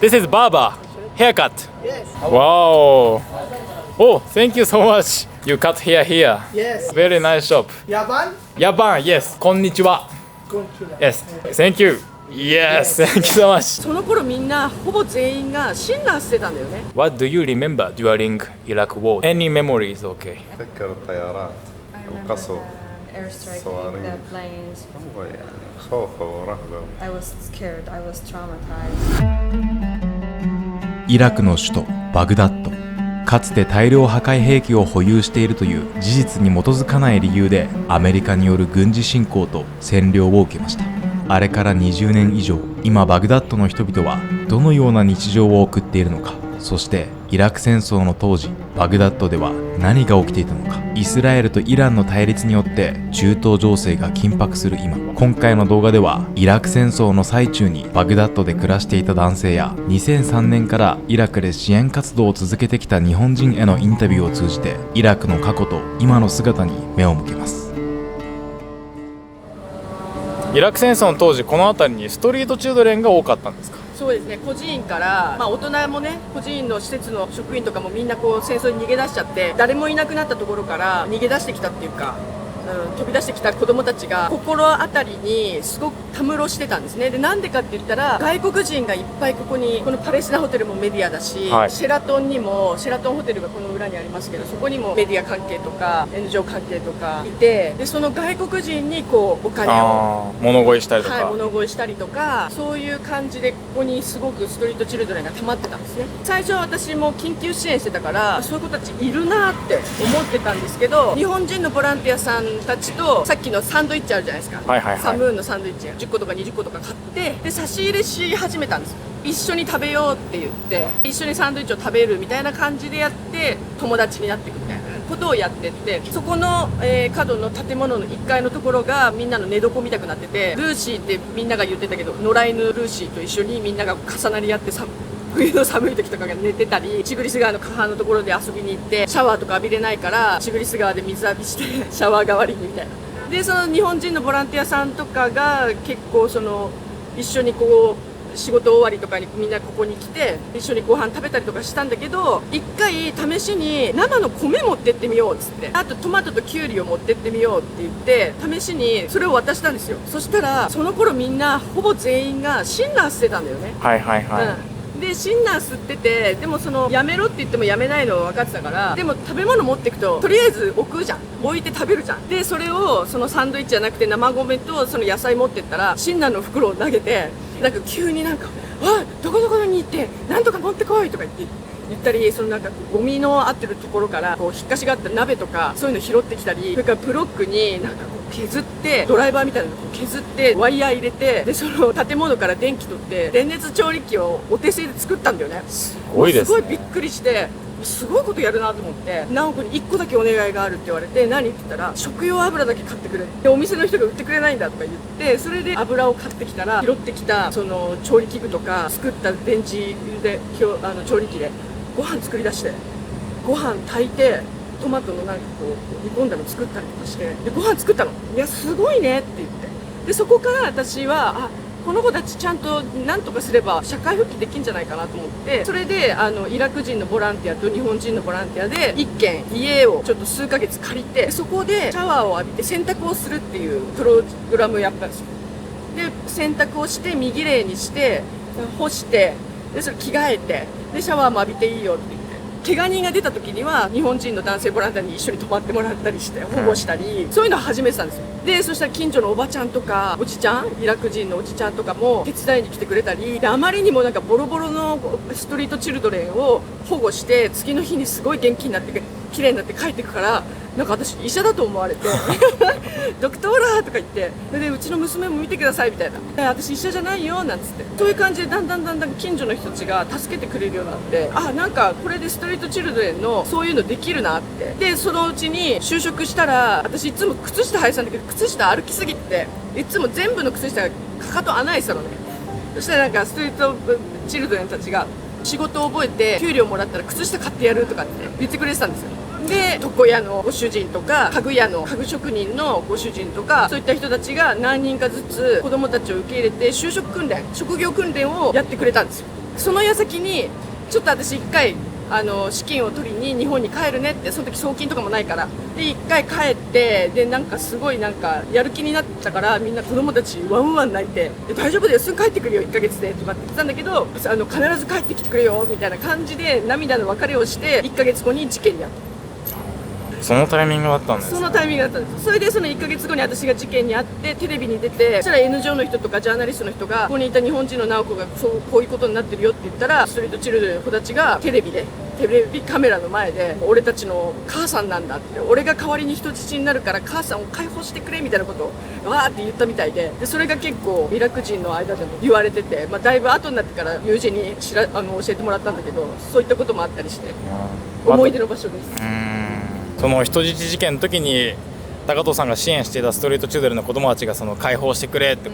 This is barber haircut. Yes. Wow. Oh, thank you so much. You cut hair here. Yes. Very nice shop. Yaban? Yaban, yes. こんにちは。Yes. Thank you. Yes. Thank you so much. その頃みんなほぼ全員がシンナーしてたんだよね。 What do you remember during Iraq War? Any memories? Okay. أتذكر الطيارات القصف airstrike صواريخ. the planes. هو يعني خوف ورهبة. I was scared. I was traumatized. イラクの首都バグダッド、かつて大量破壊兵器を保有しているという事実に基づかない理由でアメリカによる軍事侵攻と占領を受けました。あれから20年以上、今バグダッドの人々はどのような日常を送っているのか、そしてイラク戦争の当時バグダッドでは何が起きていたのか。イスラエルとイランの対立によって中東情勢が緊迫する今、今回の動画ではイラク戦争の最中にバグダッドで暮らしていた男性や2003年からイラクで支援活動を続けてきた日本人へのインタビューを通じてイラクの過去と今の姿に目を向けます。イラク戦争の当時、この辺りにストリートチルドレンが多かったんですか？そうですね、孤児院から、大人もね、孤児院の施設の職員とかもみんなこう戦争に逃げ出しちゃって、誰もいなくなったところから逃げ出してきたっていうか、飛び出してきた子どもたちが心当たりにすごくたむろしてたんですね。でなんでかって言ったら、外国人がいっぱいここに、このパレスチナホテルもメディアだし、はい、シェラトンホテルがこの裏にありますけど、そこにもメディア関係とか NGO 関係とかいて、でその外国人にこうお金を物乞いしたりとか、物乞いしたりとか、そういう感じでここにすごくストリートチルドレンが溜まってたんですね。最初は私も緊急支援してたから、そういう子たちいるなって思ってたんですけど、日本人のボランティアさんたちとさっきのサンドイッチあるじゃないですか、サムーンのサンドイッチ10個とか20個とか買って、で差し入れし始めたんですよ。一緒に食べようって言って、一緒にサンドイッチを食べるみたいな感じでやって、友達になっていくみたいなことをやってって、そこの、角の建物の1階のところがみんなの寝床みたくなってて、ルーシーってみんなが言ってたけど、野良犬ルーシーと一緒にみんなが重なり合って冬の寒い時とかが寝てたり、チグリス川の河畔のところで遊びに行って、シャワーとか浴びれないからチグリス川で水浴びしてシャワー代わりにみたいな。でその日本人のボランティアさんとかが結構一緒にこう仕事終わりとかにみんなここに来て一緒にご飯食べたりとかしたんだけど、一回試しに生の米持ってってみようっつって、あとトマトとキュウリを持ってってみようって言って試しにそれを渡したんですよ。そしたらその頃みんなほぼ全員がシンナーしてたんだよね。はいはいはい、でシンナー吸ってて、でもやめろって言ってもやめないの分かってたから、でも食べ物持っていくととりあえず置くじゃん、置いて食べるじゃん。でそれをサンドイッチじゃなくて生米とその野菜持ってったら、シンナーの袋を投げて、なんか急になんか「おいどこどこに行ってなんとか持ってこい」とか言ったり、なんかゴミのあってるところからこう引っかしがあった鍋とかそういうの拾ってきたり、それからブロックになんかこう削って、ドライバーみたいなのを削ってワイヤー入れて、でその建物から電気取って電熱調理器をお手製で作ったんだよね。すごいですね。すごいびっくりして、すごいことやるなと思って、直子に1個だけお願いがあるって言われて、何って言ったら食用油だけ買ってくれで、お店の人が売ってくれないんだとか言って、それで油を買ってきたら、拾ってきたその調理器具とか作った電池で調理器でご飯作り出して、ご飯炊いてトマトのなんかこう煮込んだの作ったりとかして、でご飯作ったの。いやすごいねって言って、でそこから私はこの子たちちゃんと何とかすれば社会復帰できるんじゃないかなと思って、それでイラク人のボランティアと日本人のボランティアで一軒家をちょっと数ヶ月借りて、そこでシャワーを浴びて洗濯をするっていうプログラムをやったんですよ。で洗濯をして身綺麗にして干して、でそれ着替えて、でシャワーも浴びていいよって言って、怪我人が出た時には日本人の男性ボランティアに一緒に泊まってもらったりして保護したり、そういうのを始めてたんですよ。でそしたら近所のおばちゃんとかおじちゃん、イラク人のおじちゃんとかも手伝いに来てくれたりで、あまりにもなんかボロボロのストリートチルドレンを保護して、次の日にすごい元気になって綺麗になって帰ってくから、なんか私医者だと思われてドクトーラーとか言って、でうちの娘も見てくださいみたいな、私医者じゃないよなんつって、そういう感じでだんだん近所の人たちが助けてくれるようになって、なんかこれでストリートチルドレンのそういうのできるなって。でそのうちに就職したら、私いつも靴下履いてたんだけど、靴下歩きすぎていつも全部の靴下がかかと穴開いてたのね。そしたらなんかストリートチルドレンたちが仕事を覚えて給料もらったら靴下買ってやるとかって言ってくれてたんですよ。で床屋のご主人とか家具屋の家具職人のご主人とか、そういった人たちが何人かずつ子供たちを受け入れて就職訓練、職業訓練をやってくれたんですよ。その矢先にちょっと私1回資金を取りに日本に帰るねって、その時送金とかもないからで1回帰って、でなんかすごいなんかやる気になったから、みんな子供たちワンワン泣いて、大丈夫だよすぐ帰ってくるよ1ヶ月でとかって言ってたんだけど、必ず帰ってきてくれよみたいな感じで涙の別れをして1ヶ月後に事件に遭った。そのタイミングだったんですね。そのタイミングだったんです。それでその1ヶ月後に私が事件に遭ってテレビに出て、そしたら NGO の人とかジャーナリストの人が、ここにいた日本人の直子がこういうことになってるよって言ったら、ストリートチルドレンの子たちがテレビカメラの前で、俺たちの母さんなんだって、俺が代わりに人質になるから母さんを解放してくれみたいなことをわーって言ったみたいで、それが結構イラク人の間でも言われてて、だいぶ後になってから友人に教えてもらったんだけど、そういったこともあったりして、思い出の場所です。その人質事件の時に高藤さんが支援していたストリートチルドレンの子どもたちがその解放してくれって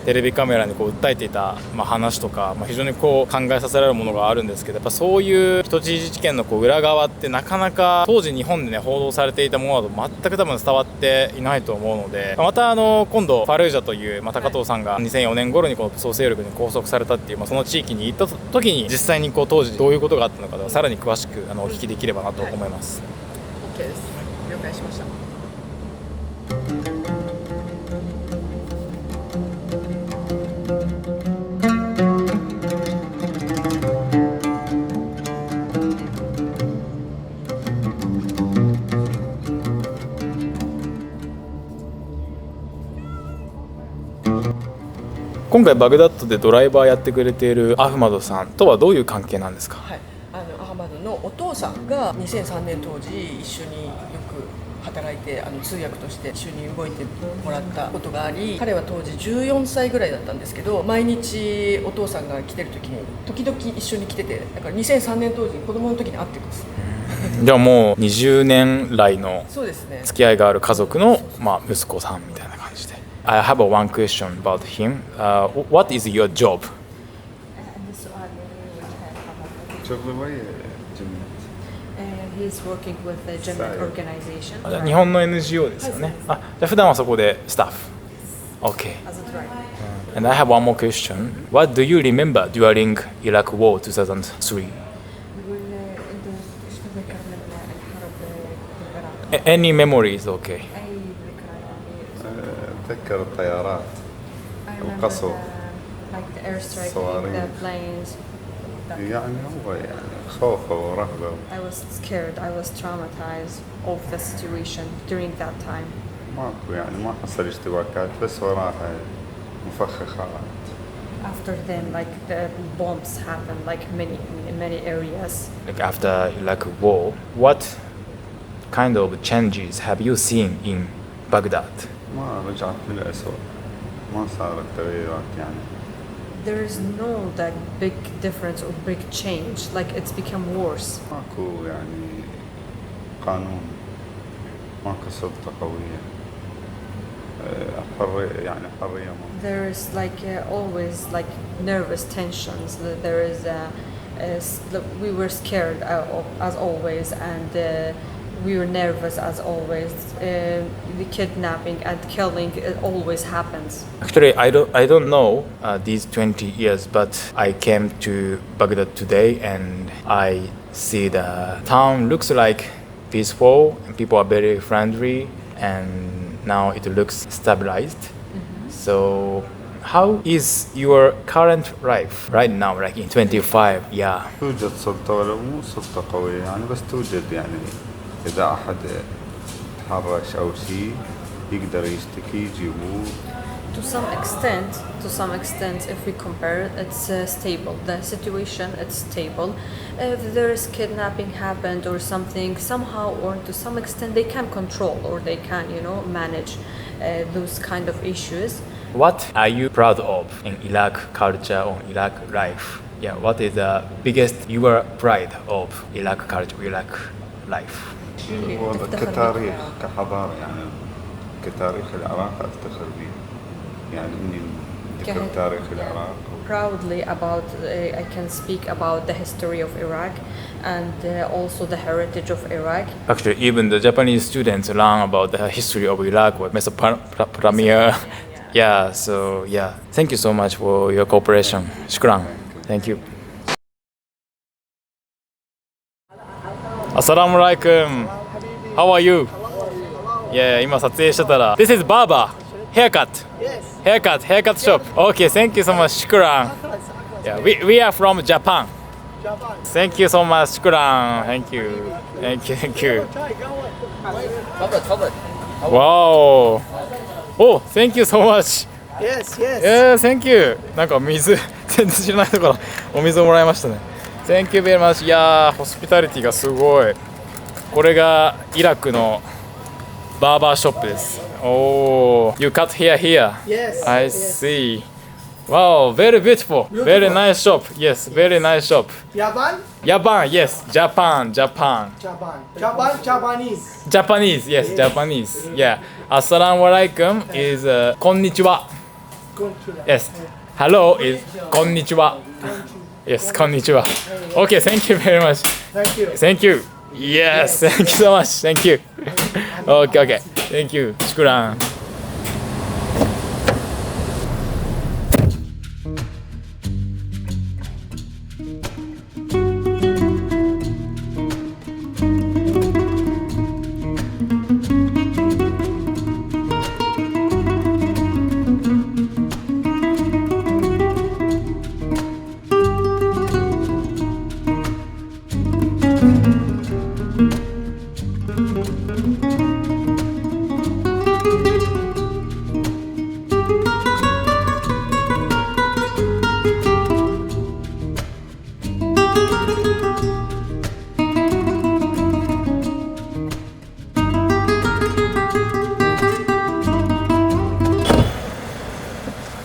テレビカメラに訴えていた話とか、非常に考えさせられるものがあるんですけど、やっぱそういう人質事件の裏側ってなかなか当時日本でね報道されていたものだと全く多分伝わっていないと思うので、また今度ファルージャという、高藤さんが2004年頃にこの武装勢力に拘束されたっていう、その地域に行った時に実際に当時どういうことがあったのかではさらに詳しくお聞きできればなと思います。OK です。了解しました。今回バグダッドでドライバーやってくれているアフマドさんとはどういう関係なんですか？はい、アハマドのお父さんが2003年当時一緒によく働いて通訳として一緒に動いてもらったことがあり、彼は当時14歳ぐらいだったんですけど、毎日お父さんが来てる時に時々一緒に来てて、だから2003年当時子供の時に会ってます。じゃあもう20年来のそうですね。付き合いがある家族の、息子さんみたいな感じで。I have one question about him. What is your job? شغل He's working with a German organization 日本の NGO ですよね。じゃあ普段はそこでスタッフ。Okay. as a driver. And I have one more question. What do you remember during Iraq War 2003? Any memories? Okay. أتذكر الطيارات القصف like the airstrike, صواريخ. the planes. يعني هو خوف ورهبة. I was scared. I was traumatized of the situation during that time. ماكو ما حصل اشتباكات بس وراها مفخخات. After then, like the bombs happened, like in many areas. Like after Iraq War, what kind of changes have you seen in Baghdad? ما رجعت للأسوأ. ما صارت تغييرات يعني. There is no like big difference or big change. Like it's become worse. ماكو يعني قانون. ماكو سلطة قوية. حرية There is like always like nervous tensions. There is we were scared as always, and we were nervous as always. The kidnapping and killing it always happens. Actually, I don't know these 20 years, but I came to Baghdad today and I see the town looks like peaceful and people are very friendly and now it looks stabilized. So how is your current life right now, like in 25? Yeah. توجد سلطة ولو مو سلطة قوية يعني بس توجد يعني إذا أحد تحرش أو شيء يقدر يشتكي يجيبوه. To some extent, if we compare, it's stable. The situation, it's stable. If there is kidnapping happened or something, somehow or to some extent, they can control or they can, manage those kind of issues. What are you proud of in Iraq culture or Iraq life? Yeah, what is the biggest you are pride of Iraq culture, Iraq life? كتاريخ كحضارة يعني كتاريخ العراق أفتخر به يعني إني ذكر تاريخ العراق. Proudly about I can speak about the history of Iraq and also the heritage of Iraq. Actually, even the Japanese students learn about the history of Iraq or Mesopotamia. Yeah, so yeah. Thank you so much for your cooperation. Shukran. Thank you. アッサラムアライクム How are you? いや今撮影してたら This is barber haircut haircut shop Okay thank you so much シュクラン Yeah we are from Japan Thank you so much シュクラン Thank you Wow Oh thank you so much Yeah thank you なんか水全然知らないところお水をもらいましたね Thank you very much いやホスピタリティがすごいこれがイラクのバーバーショップです。Oh, you cut hair here? Yes. I see. Wow, very beautiful. Very nice shop. Yes, very nice shop. Japan? Japan, yes. Japan. Japanese. Japanese, yes, Japanese. Yeah. Assalamu alaikum is konnichiwa. Yes. Hello is konnichiwa. Yes, konnichiwa. Okay, thank you very much. Thank you. Yes, thank you so much. Thank you. Okay. Thank you. Shukran.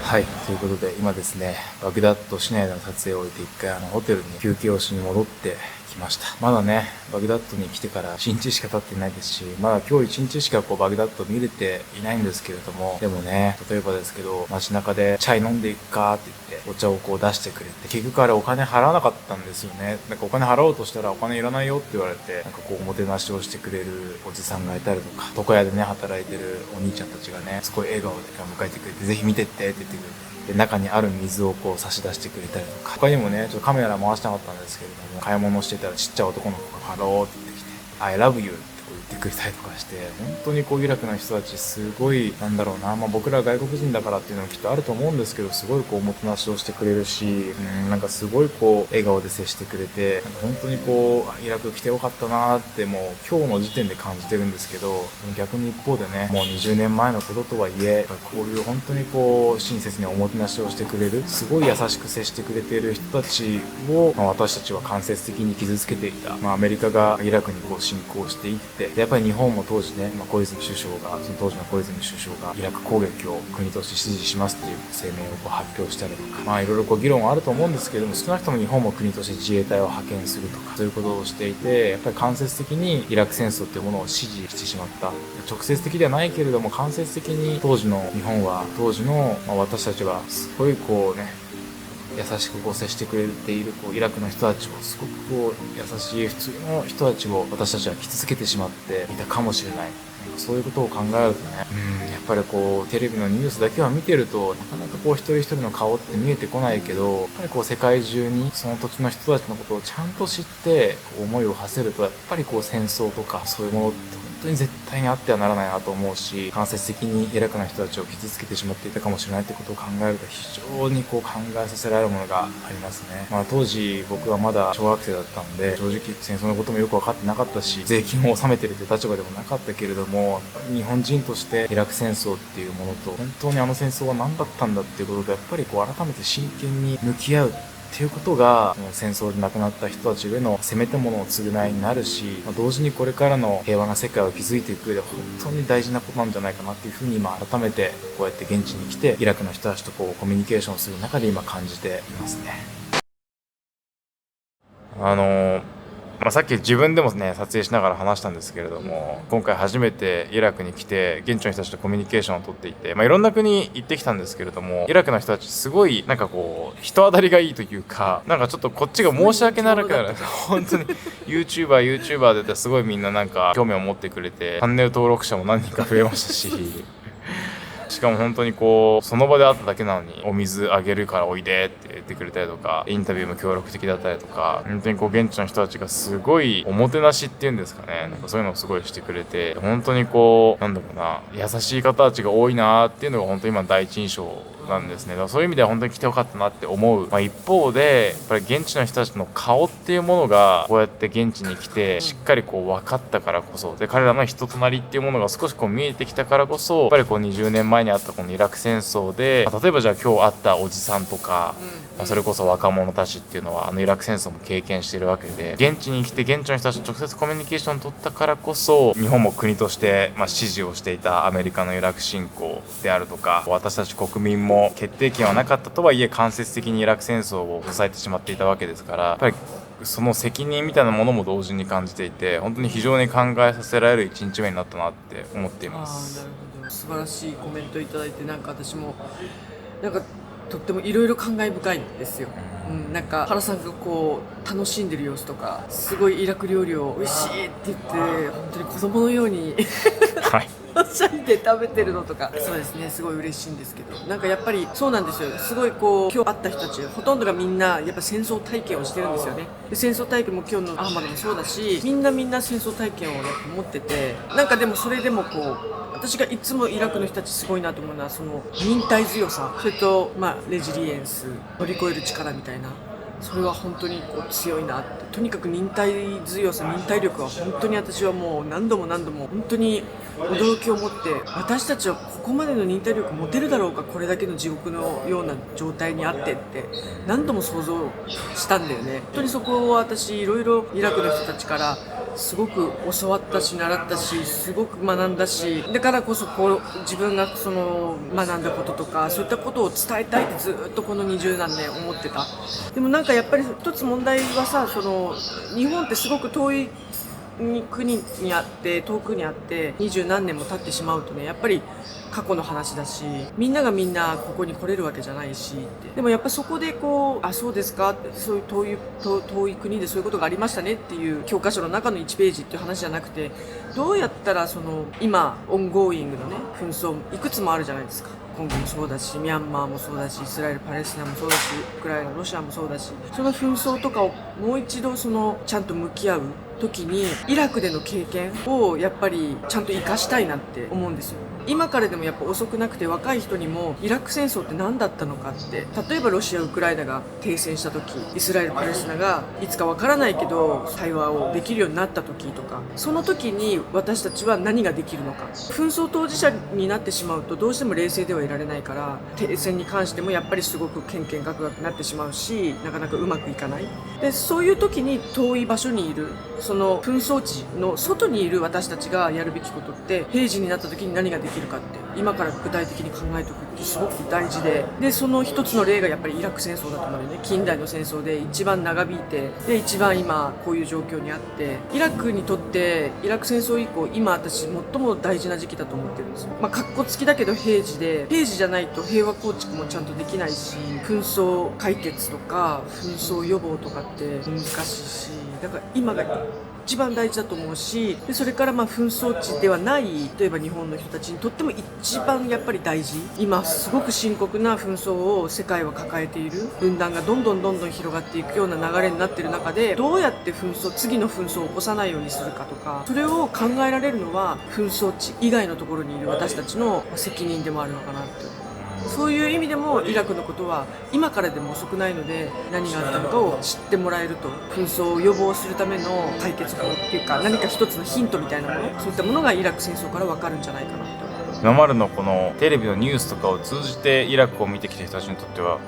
はい、ということで今ですね、バグダッド市内の撮影を終えて一回ホテルに休憩をしに戻ってきました。まだね、バグダッドに来てから1日しか経っていないですし、まだ今日1日しかバグダッド見れていないんですけれども、でもね、例えばですけど、街中でチャイ飲んでいくかって言ってお茶を出してくれて、結局あれお金払わなかったんですよね。なんかお金払おうとしたらお金いらないよって言われて、なんかおもてなしをしてくれるおじさんがいたりとか、床屋でね働いてるお兄ちゃんたちがね、すごい笑顔で迎えてくれて、ぜひ見てってって言ってくれて、で中にある水を差し出してくれたりとか、他にもね、ちょっとカメラ回してなかったんですけれども、買い物してたらちっちゃい男の子がハローって言ってきて I love you って言ってくれたりとかして、本当にイラクの人たちすごい、なんだろうな、僕ら外国人だからっていうのもきっとあると思うんですけど、すごいおもてなしをしてくれるし、なんかすごい笑顔で接してくれて、なんか本当にイラク来てよかったなーってもう今日の時点で感じてるんですけど、逆に一方でね、もう20年前のこととはいえ、こういう本当に親切におもてなしをしてくれる、すごい優しく接してくれている人たちを、私たちは間接的に傷つけていた。アメリカがイラクに侵攻していって、でやっぱり日本も当時ね、小泉首相が、その当時の小泉首相がイラク攻撃を国として支持しますっていう声明を発表したりとか、いろいろ議論はあると思うんですけども、少なくとも日本も国として自衛隊を派遣するとか、そういうことをしていて、やっぱり間接的にイラク戦争っていうものを支持してしまった。直接的ではないけれども、間接的に当時の日本は、当時の私たちはすごい優しく接してくれているイラクの人たちを、すごく優しい普通の人たちを私たちは傷つけてしまっていたかもしれない。そういうことを考えるとね、やっぱりテレビのニュースだけは見てると、なかなか一人一人の顔って見えてこないけど、やっぱり世界中にその土地の人たちのことをちゃんと知って思いを馳せると、やっぱり戦争とかそういうものって本当に絶対にあってはならないなと思うし、間接的にイラクの人たちを傷つけてしまっていたかもしれないってことを考えると、非常に考えさせられるものがありますね。当時僕はまだ小学生だったので、正直戦争のこともよく分かってなかったし、税金を納めてるという立場でもなかったけれども、日本人としてイラク戦争っていうものと、本当にあの戦争は何だったんだっていうことで、やっぱり改めて真剣に向き合うっていうことが、戦争で亡くなった人たちへのせめてものを償いになるし、同時にこれからの平和な世界を築いていく上で本当に大事なことなんじゃないかなっていうふうに今改めてこうやって現地に来てイラクの人たちとコミュニケーションする中で今感じていますね。さっき自分でもね撮影しながら話したんですけれども、今回初めてイラクに来て現地の人たちとコミュニケーションをとっていて、いろんな国行ってきたんですけれども、イラクの人たちすごい人当たりがいいというか、ちょっとこっちが申し訳なくなる本当に YouTuber ですごいみんな興味を持ってくれて、チャンネル登録者も何人か増えましたししかも本当にこうその場で会っただけなのにお水あげるからおいでって言ってくれたりとか、インタビューも協力的だったりとか、本当にこう現地の人たちがすごいおもてなしっていうんですかね、なんかそういうのをすごいしてくれて、本当にこうなんだろうな、優しい方たちが多いなっていうのが本当に今の第一印象なんですね。だからそういう意味では本当に来てよかったなって思う、一方でやっぱり現地の人たちの顔っていうものがこうやって現地に来てしっかりこう分かったからこそ、で彼らの人となりっていうものが少しこう見えてきたからこそ、やっぱりこう20年前にあったこのイラク戦争で、例えばじゃあ今日会ったおじさんとか、それこそ若者たちっていうのはイラク戦争も経験しているわけで、現地に来て現地の人たちと直接コミュニケーションを取ったからこそ、日本も国として支持をしていたアメリカのイラク侵攻であるとか、私たち国民も決定権はなかったとはいえ間接的にイラク戦争を支えてしまっていたわけですから、やっぱりその責任みたいなものも同時に感じていて、本当に非常に考えさせられる一日目になったなって思っています。なるほど、素晴らしいコメントいただいて、なんか私もなんかとってもいろいろ感慨深いんですよ。なんか原さんがこう楽しんでる様子とか、すごいイラク料理を美味しいって言って本当に子供のようにはいはしゃいで食べてるのとか、そうですね、すごい嬉しいんですけど、なんかやっぱりそうなんですよ。すごいこう今日会った人たちほとんどがみんなやっぱ戦争体験をしてるんですよね。で戦争体験も今日のアハマドもそうだし、みんな戦争体験をやっぱ持ってて、なんかでもそれでもこう私がいつもイラクの人たちすごいなと思うのは、その忍耐強さ、それとレジリエンス、乗り越える力みたいな、それは本当にこう強いなって。とにかく忍耐強さ、忍耐力は本当に私はもう何度も本当に驚きを持って、私たちはここまでの忍耐力持てるだろうか、これだけの地獄のような状態にあってって何度も想像したんだよね。本当にそこは私いろいろイラクの人たちからすごく教わったし習ったし、すごく学んだし、だからこそこう自分がその学んだこととかそういったことを伝えたいってずっとこの20何年思ってた。でもなんかやっぱり一つ問題はさ、その日本ってすごく遠い国にあって、遠くにあって20何年も経ってしまうとね、やっぱり過去の話だし、みんながみんなここに来れるわけじゃないしって。でもやっぱそこでこう、あ、そうですかって、そういう遠い国でそういうことがありましたねっていう教科書の中の1ページっていう話じゃなくて、どうやったらその今オンゴーイングのね紛争いくつもあるじゃないですか。コンゴもそうだし、ミャンマーもそうだし、イスラエルパレスチナもそうだし、ウクライナロシアもそうだし、その紛争とかをもう一度そのちゃんと向き合う時に、イラクでの経験をやっぱりちゃんと生かしたいなって思うんですよ。今からでもやっぱ遅くなくて、若い人にもイラク戦争って何だったのかって、例えばロシアウクライナが停戦した時、イスラエルパレスチナがいつかわからないけど対話をできるようになった時とか、その時に私たちは何ができるのか。紛争当事者になってしまうとどうしても冷静ではいられないから、停戦に関してもやっぱりすごくケンケンガクガクなってしまうし、なかなかうまくいかない。でそういう時に遠い場所にいる、その紛争地の外にいる私たちがやるべきことって、平時になった時に何ができるかって今から具体的に考えておくってすごく大事で、その一つの例がやっぱりイラク戦争だと思うよね。近代の戦争で一番長引いて、で一番今こういう状況にあって、イラクにとってイラク戦争以降、今私最も大事な時期だと思ってるんですよ。カッコつきだけど平時で、平時じゃないと平和構築もちゃんとできないし、紛争解決とか紛争予防とかって難しいし、だから今が一番大事だと思うし、でそれから紛争地ではない例えば日本の人たちにとっても一番やっぱり大事、今すごく深刻な紛争を世界は抱えている、分断がどんどん広がっていくような流れになっている中で、どうやって次の紛争を起こさないようにするかとか、それを考えられるのは紛争地以外のところにいる私たちの責任でもあるのかなって。そういう意味でもイラクのことは今からでも遅くないので、何があったのかを知ってもらえると、紛争を予防するための解決法っていうか、何か一つのヒントみたいなもの、そういったものがイラク戦争から分かるんじゃないかなと。今までのこのテレビのニュースとかを通じてイラクを見てきた人たちにとっては、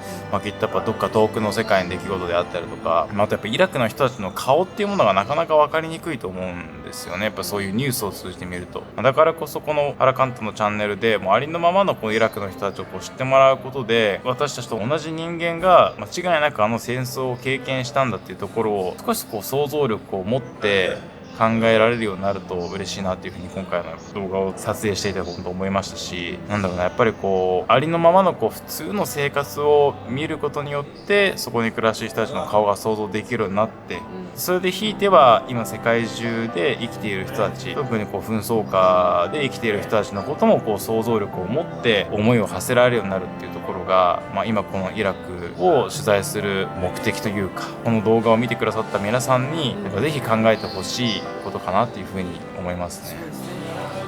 きっとやっぱどっか遠くの世界の出来事であったりとか、あとやっぱイラクの人たちの顔っていうものがなかなか分かりにくいと思うんですよね。やっぱそういうニュースを通じてみると、だからこそこのアラカントのチャンネルでもうありのままのこのイラクの人たちを知ってもらうことで、私たちと同じ人間が間違いなくあの戦争を経験したんだっていうところを少し想像力を持って考えられるようになると嬉しいなっていうふうに今回の動画を撮影していて本当思いましたし、なんだろうな、やっぱりこうありのままのこう普通の生活を見ることによってそこに暮らしている人たちの顔が想像できるようになって、それでひいては今世界中で生きている人たち、特にこう紛争下で生きている人たちのこともこう想像力を持って思いを馳せられるようになるっていうところが、今このイラクを取材する目的というか、この動画を見てくださった皆さんにぜひ考えてほしいことかなっていうふうに思いますね。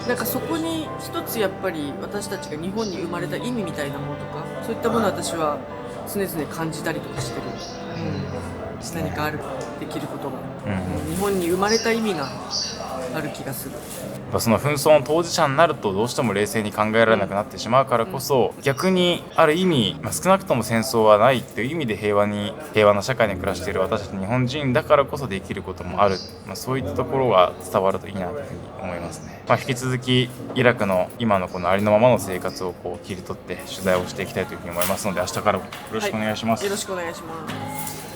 なんかそこに一つやっぱり私たちが日本に生まれた意味みたいなものとか、そういったものを私は常々感じたりとかしてる、何かあるできることが、日本に生まれた意味がある気がする。その紛争の当事者になるとどうしても冷静に考えられなくなってしまうからこそ、逆にある意味、少なくとも戦争はないっていう意味で平和な社会に暮らしている私たち日本人だからこそできることもある、そういったところが伝わるといいなというふうに思いますね。引き続きイラクの今のこのありのままの生活をこう切り取って取材をしていきたいというふうに思いますので、明日からもよろしくお願いします。よろしくお願いします。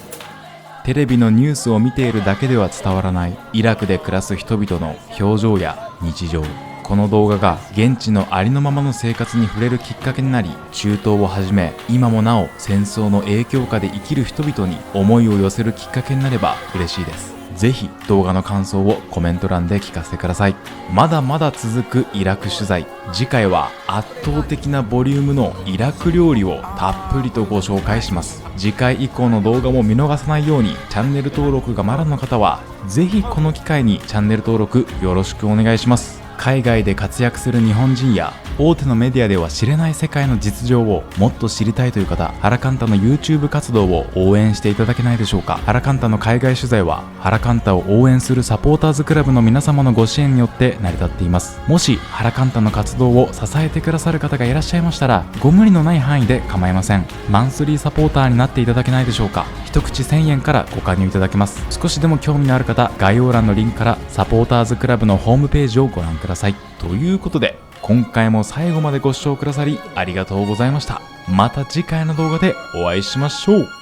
テレビのニュースを見ているだけでは伝わらないイラクで暮らす人々の表情や日常。この動画が現地のありのままの生活に触れるきっかけになり、中東をはじめ今もなお戦争の影響下で生きる人々に思いを寄せるきっかけになれば嬉しいです。ぜひ動画の感想をコメント欄で聞かせてください。まだまだ続くイラク取材。次回は圧倒的なボリュームのイラク料理をたっぷりとご紹介します。次回以降の動画も見逃さないようにチャンネル登録がまだの方はぜひこの機会にチャンネル登録よろしくお願いします。海外で活躍する日本人や大手のメディアでは知れない世界の実情をもっと知りたいという方、ハラカンタの YouTube 活動を応援していただけないでしょうか。ハラカンタの海外取材はハラカンタを応援するサポーターズクラブの皆様のご支援によって成り立っています。もしハラカンタの活動を支えてくださる方がいらっしゃいましたら、ご無理のない範囲で構いません。マンスリーサポーターになっていただけないでしょうか。一口1000円からご加入いただけます。少しでも興味のある方、概要欄のリンクからサポーターズクラブのホームページをご覧ください。ということで今回も最後までご視聴くださりありがとうございました。また次回の動画でお会いしましょう。